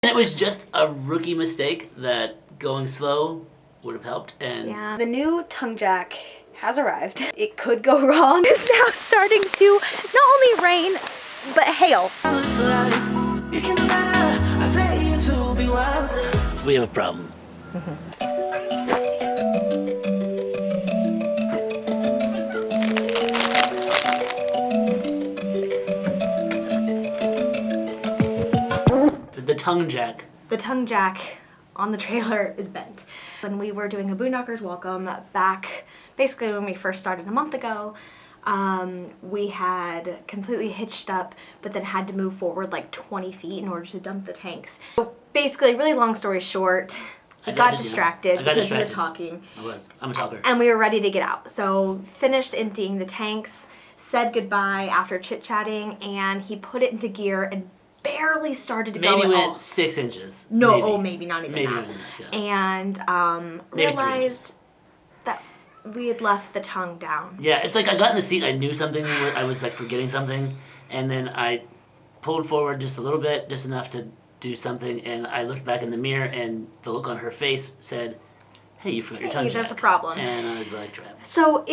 And it was just a rookie mistake that going slow would have helped. And yeah, the new tongue jack has arrived. It could go wrong. It's now starting to not only rain, but hail. We have a problem. The tongue jack. The tongue jack on the trailer is bent. When we were doing a Boondockers Welcome back, basically when we first started a month ago, we had completely hitched up, but then had to move forward like 20 feet in order to dump the tanks. So basically, really long story short, I got distracted because we were talking. I'm a talker. And we were ready to get out. So finished emptying the tanks, said goodbye after chit-chatting, and he put it into gear and barely started to go at all. Maybe went 6 inches. No, maybe. oh, maybe not even that. Yeah. And realized that we had left the tongue down. Yeah, it's like I got in the seat, I knew something, I was like forgetting something, and then I pulled forward just a little bit, just enough to do something, and I looked back in the mirror, and the look on her face said, hey, you forgot your tongue jack. There's a problem. And I was like, crap. So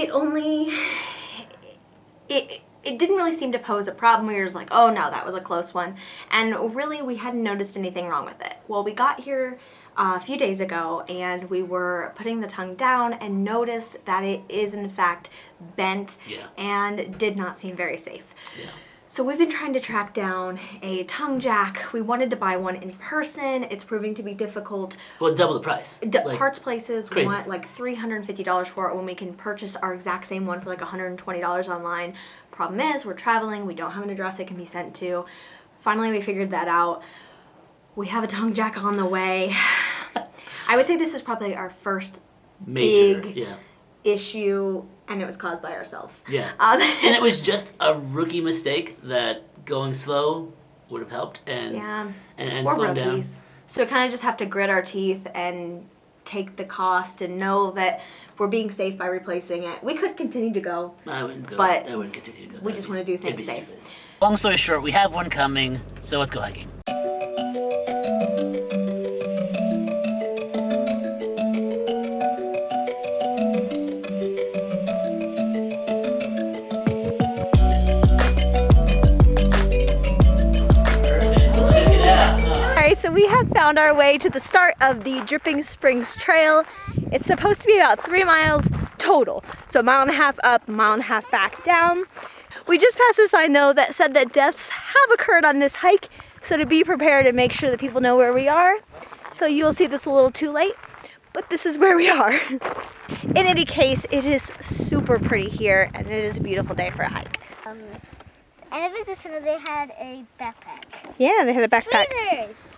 it didn't really seem to pose a problem. We were just like, oh no, that was a close one. And really, we hadn't noticed anything wrong with it. Well, we got here a few days ago, and we were putting the tongue down and noticed that it is in fact bent and did not seem very safe. Yeah. So we've been trying to track down a tongue jack. We wanted to buy one in person. It's proving to be difficult. Well, double the price. Parts places crazy. want like $350 for it when we can purchase our exact same one for like $120 online. Problem is, we're traveling. We don't have an address it can be sent to. Finally, we figured that out. We have a tongue jack on the way. I would say this is probably our first major big issue, and it was caused by ourselves. Yeah. And it was just a rookie mistake that going slow would have helped, and slow down. So we kind of just have to grit our teeth and take the cost and know that we're being safe by replacing it. We could continue to go. I wouldn't go. But I wouldn't continue to go. We just want to do things safe. Stupid. Long story short, we have one coming, so let's go hiking. So we have found our way to the start of the Dripping Springs Trail. It's supposed to be about 3 miles total. So 1.5 miles up, 1.5 miles back down. We just passed a sign though that said that deaths have occurred on this hike. So to be prepared and make sure that people know where we are. So you'll see this a little too late, but this is where we are. In any case, it is super pretty here and it is a beautiful day for a hike. And the visitor center, they had a backpack. Yeah, they had a backpack. Tweezers!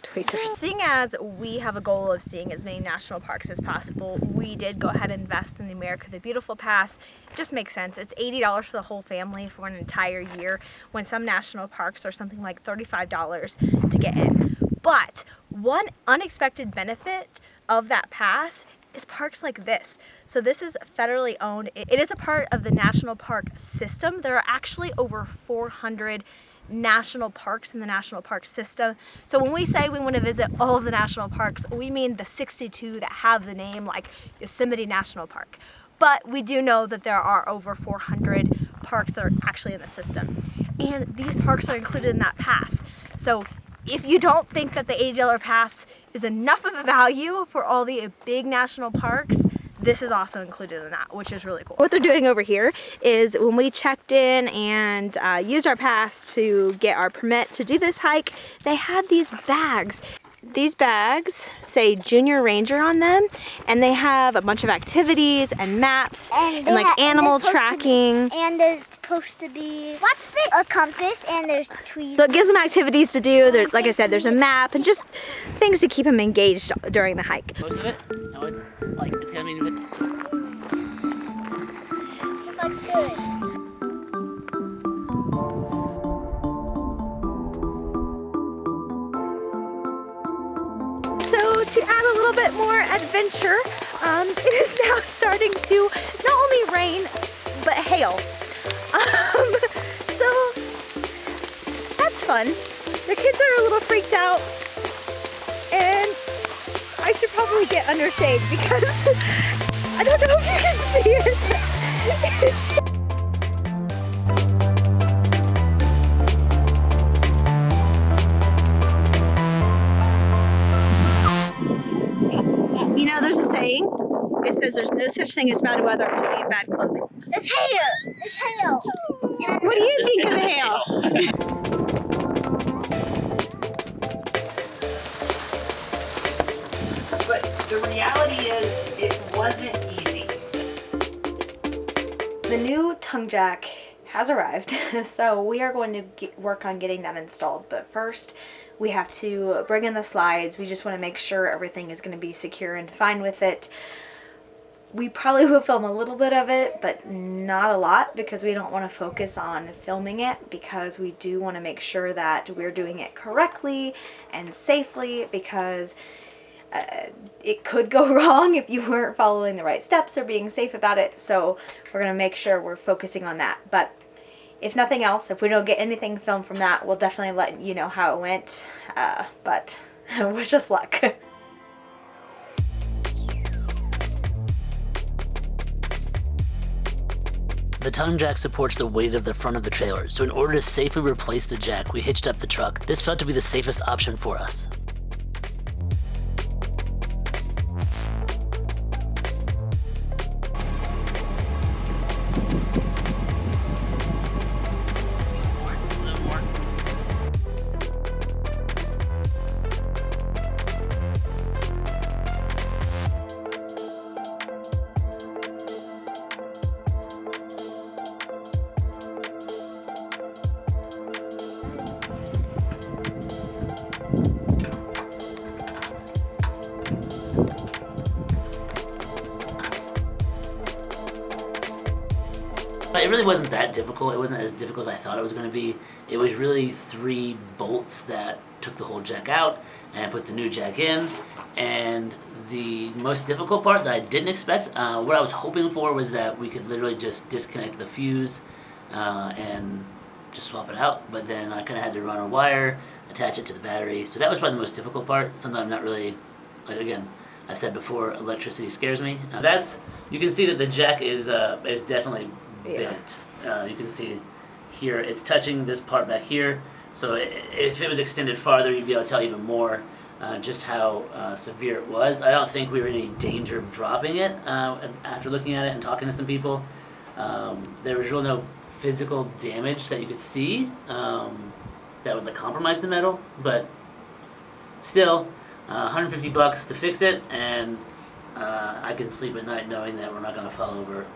Tweezers. Seeing as we have a goal of seeing as many national parks as possible, we did go ahead and invest in the America the Beautiful Pass. It just makes sense. It's $80 for the whole family for an entire year, when some national parks are something like $35 to get in. But one unexpected benefit of that pass is parks like this. So this is federally owned. It is a part of the national park system. There are actually over 400 national parks in the national park system. So when we say we want to visit all of the national parks, we mean the 62 that have the name, like Yosemite National Park. But we do know that there are over 400 parks that are actually in the system. And these parks are included in that pass. So if you don't think that the $80 pass is enough of a value for all the big national parks, this is also included in that, which is really cool. What they're doing over here is when we checked in and used our pass to get our permit to do this hike, they had these bags. These bags say Junior Ranger on them, and they have a bunch of activities and maps and like animal tracking. And there's supposed to be a compass, and there's trees. So it gives them activities to do. There's, like I said, there's a map and just things to keep them engaged during the hike. Most of it? No, it's like it's gonna be It's not good. So to add a little bit more adventure, it is now starting to not only rain, but hail. So that's fun. The kids are a little freaked out, and I should probably get under shade because I don't know if you can see it. You know, there's a saying. It says there's no such thing as bad weather, only in bad clothing. It's hail. It's hail. What do you think of the hail? But the reality is, it wasn't easy. The new tongue jack has arrived, so we are going to work on getting that installed. But first, we have to bring in the slides. We just want to make sure everything is going to be secure and fine with it. We probably will film a little bit of it, but not a lot, because we don't want to focus on filming it, because we do want to make sure that we're doing it correctly and safely, because it could go wrong if you weren't following the right steps or being safe about it. So we're going to make sure we're focusing on that. But if nothing else, if we don't get anything filmed from that, we'll definitely let you know how it went. But wish us luck. The tongue jack supports the weight of the front of the trailer, so in order to safely replace the jack, we hitched up the truck. This felt to be the safest option for us. But it really wasn't that difficult. It wasn't as difficult as I thought it was going to be. It was really 3 bolts that took the whole jack out and put the new jack in. And the most difficult part that I didn't expect, what I was hoping for was that we could literally just disconnect the fuse and just swap it out. But then I kind of had to run a wire, attach it to the battery. So that was probably the most difficult part. Something I'm not really, like, again, I said before, electricity scares me. You can see that the jack is definitely bent. You can see here it's touching this part back here. So if it was extended farther, you'd be able to tell even more just how severe it was. I don't think we were in any danger of dropping it after looking at it and talking to some people. There was really no physical damage that you could see that would compromise the metal, but still, $150 to fix it, and I can sleep at night knowing that we're not going to fall over.